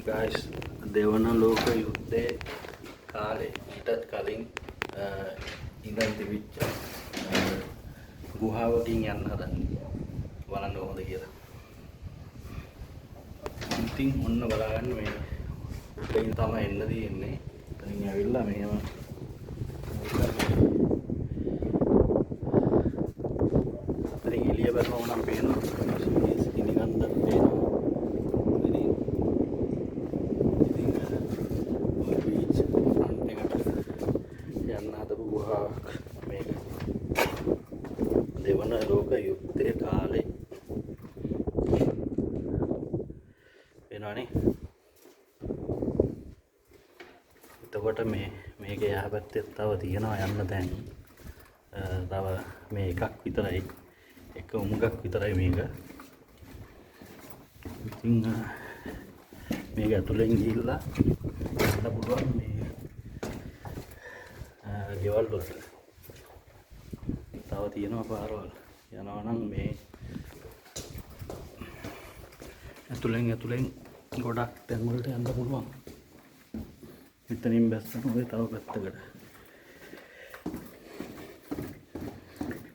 guys, දෙවන ලෝක යුද්ධයේ කාලේ ඊටත් කලින් ඉඳන් තිබිච්ච ගුහාවකින් යන්න හදන්නේ බලන්න කොහොමද කියලා. ඉතින් ඔන්න බලන්න මේ උඩින් තමයි එන්න තියෙන්නේ. ඉතින් ඇවිල්ලා මෙහෙම ඉතින් එළිය බලනවා නම් පේනවා. ඉතින් ගන්දක් පේනවා. මේක දෙවන ලෝක යුද්ධයේ කාලේ වෙනවනේ. එතකොට මේක යහපැත්තේ තව තියෙනවා යන්න තැන්. තව මේ එකක් විතරයි, එක උමුගක් විතරයි මේක. ඉතින් මේක ඇතුලෙන් ගිහිල්ලා යන්න පුළුවන් මේ ගෙවල් වලට. තව තියෙනවා පාරවල්. යනවා නම් මේ ඇතුලෙන් ගොඩක් තැන් වලට යන්න පුළුවන්. මෙතනින් බැස්සම ඔය තව පැත්තකට.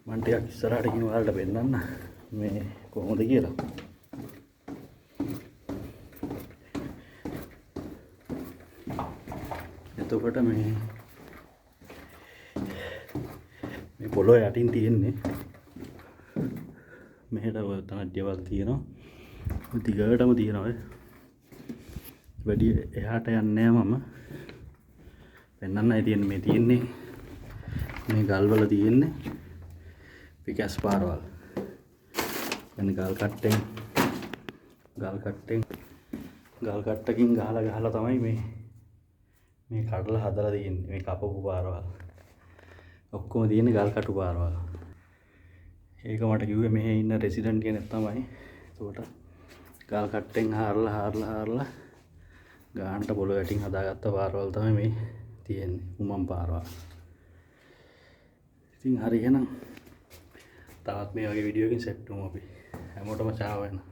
මම ටිකක් ඉස්සරහට ගිහින් ඔයාලට පෙන්නන්න මේ කොහොමද කියලා. එතකොට මේ පොළොව යටින් තියෙන්නේ මෙහෙට ඔය තන ඩේවල් තියෙනවා. දිගටම තියෙනවා. වැඩි එහාට යන්නේ නැහැ මම. පෙන්නන්නයි තියෙන්නේ. මේ තියෙන්නේ මේ ගල්වල තියෙන්නේ පිකස් පාරවල්. يعني ගල් කට්ටකින් ගහලා තමයි මේ කඩලා හදලා තියෙන්නේ. මේ කපපු පාරවල් ඔක්කොම තියෙන්නේ ගල් කටු පාරවල්. ඒක මට කිව්වේ මෙහි ඉන්න රෙසිඩන්ට් කෙනෙක් තමයි. ඒකට ගල් කට්ටෙන් හාරලා ගානට පොළොව යටින් හදාගත්ත පාරවල් තමයි මේ තියෙන්නේ. උමම් පාරවල්. ඉතින් හරි එහෙනම් තවත් මේ වගේ වීඩියෝ එකකින් සෙට් වෙමු අපි. හැමෝටම චාව වෙනවා.